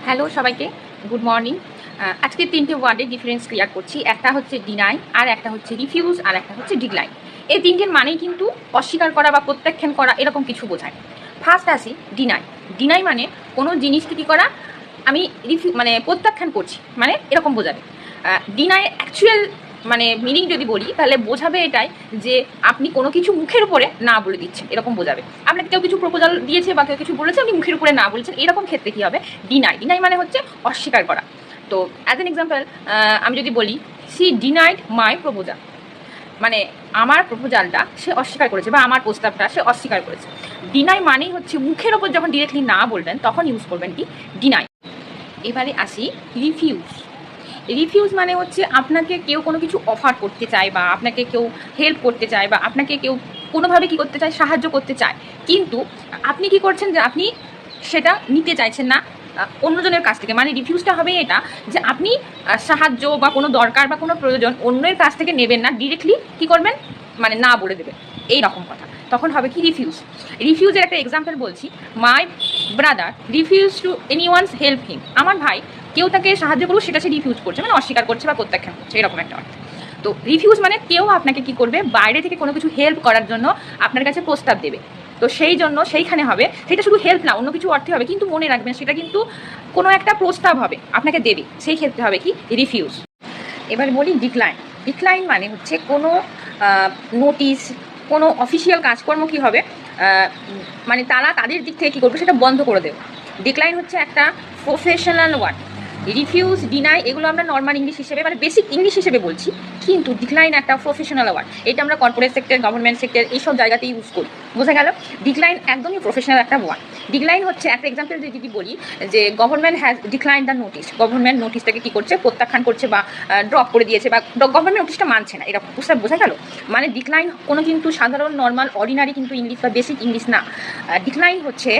Hello সবাইকে, good morning. আজকে তিনটে ওয়ার্ডের ডিফারেন্স ক্লিয়ার করছি। একটা হচ্ছে ডিনাই, আর একটা হচ্ছে রিফিউজ, আর একটা হচ্ছে ডিক্লাইন। এই তিনটের মানেই কিন্তু অস্বীকার করা বা প্রত্যাখ্যান করা এরকম কিছু বোঝায়। ফার্স্ট আসি ডিনাই। ডিনাই মানে কোনো জিনিসকে কী করা, আমি মানে প্রত্যাখ্যান করছি, মানে এরকম বোঝাবে। ডিনাই অ্যাকচুয়াল মানে মিনিং যদি বলি তাহলে বোঝাবে এটাই যে আপনি কোনো কিছু মুখের উপরে না বলে দিচ্ছেন, এরকম বোঝাবে। আপনাকে কেউ কিছু প্রপোজাল দিয়েছে বা কেউ কিছু বলেছে, আপনি মুখের উপরে না বলেছেন, এরকম ক্ষেত্রে কী হবে, ডিনাই। ডিনাই মানে হচ্ছে অস্বীকার করা। তো অ্যাজ এন এক্সাম্পল আমি যদি বলি সি ডিনাইড মাই প্রপোজাল, মানে আমার প্রপোজালটা সে অস্বীকার করেছে বা আমার প্রস্তাবটা সে অস্বীকার করেছে। ডিনাই মানেই হচ্ছে মুখের ওপর যখন ডিরেক্টলি না বলবেন তখন ইউজ করবেন কি ডিনাই। এবারে আসি রিফিউজ। রিফিউজ মানে হচ্ছে আপনাকে কেউ কোনো কিছু অফার করতে চায় বা আপনাকে কেউ হেল্প করতে চায় বা আপনাকে কেউ কোনোভাবে কী করতে চায়, সাহায্য করতে চায়, কিন্তু আপনি কি করছেন যে আপনি সেটা নিতে চাইছেন না অন্যজনের কাছ থেকে। মানে রিফিউজটা হবে এটা যে আপনি সাহায্য বা কোনো দরকার বা কোনো প্রয়োজন অন্যের কাছ থেকে নেবেন না, ডিরেক্টলি কী করবেন, মানে না বলে দেবেন, এই রকম কথা। তখন হবে কি রিফিউজ। রিফিউজের একটা এক্সাম্পল বলছি, my brother refuse to any one's help him. আমার ভাই কেউ তাকে সাহায্য করুক সেটা সে রিফিউজ করছে, মানে অস্বীকার করছে বা প্রত্যাখ্যান করছে, এরকম একটা অর্থ। তো রিফিউজ মানে কেউ আপনাকে কি করবে, বাইরে থেকে কোনো কিছু হেল্প করার জন্য আপনার কাছে প্রস্তাব দেবে। তো সেই জন্য সেইখানে হবে, সেটা শুধু হেল্প না, অন্য কিছু অর্থে হবে, কিন্তু মনে রাখবেন সেটা কিন্তু কোনো একটা প্রস্তাব হবে, আপনাকে দেবে, সেই ক্ষেত্রে হবে কি রিফিউজ। এবার বলি ডিক্লাইন। ডিক্লাইন মানে হচ্ছে কোনো নোটিশ, কোনো অফিসিয়াল কাজকর্ম কী হবে, মানে তারা তাদের দিক থেকে কী করবে সেটা বন্ধ করে দেবে। ডিক্লাইন হচ্ছে একটা প্রফেশনাল ওয়ার্ড। রিফিউজ, ডিনাই এগুলো আমরা নর্মাল ইংলিশ হিসেবে, মানে বেসিক ইংলিশ হিসেবে বলছি, কিন্তু ডিক্লাইন একটা প্রফেশনাল ওয়ার্ড। এটা আমরা কর্পোরেট সেক্টর, গভর্নমেন্ট সেক্টর এইসব জায়গাতেই ইউজ করি, বোঝা গেল। ডিক্লাইন একদমই প্রফেশনাল একটা ওয়ার্ড। ডিক্লাইন হচ্ছে একটা এক্সাম্পল যদি বলি যে government has decline the notice. Government নোটিশটাকে কী করছে, প্রত্যাখ্যান করছে বা ড্রপ করে দিয়েছে, বা গভর্নমেন্ট নোটিশটা মানছে না, এরকম বোঝা গেল। মানে ডিক্লাইন কোনো কিন্তু সাধারণ নর্মাল অর্ডিনারি কিন্তু ইংলিশ বা বেসিক ইংলিশ না। ডিক্লাইন হচ্ছে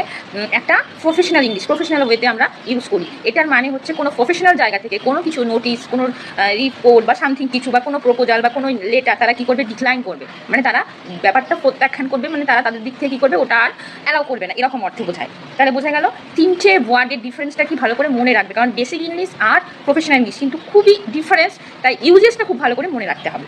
একটা প্রফেশনাল ইংলিশ, প্রফেশনাল ওয়েতে আমরা ইউজ করি। এটার মানে হচ্ছে কোনো প্রফেশনাল জায়গা থেকে কোনো কিছু নোটিশ, কোনো রিপোর্ট বা সামথিং কিছু, বা কোনো প্রপোজাল বা কোনো লেটার তারা কী করবে, ডিক্লাইন করবে, মানে তারা ব্যাপারটা প্রত্যাখ্যান করবে, মানে তারা তাদের দিক থেকে কী করবে, ওটা আর অ্যালাউ করবে না, এরকম অর্থে বোঝায়। তাহলে বোঝা গেল তিনটে ওয়ার্ডের ডিফারেন্সটা কি ভালো করে মনে রাখবে, কারণ বেসিক ইংলিশ আর প্রফেশনাল ইংলিশ কিন্তু খুবই ডিফারেন্স, তাই ইউজেসটা খুব ভালো করে মনে রাখতে হবে।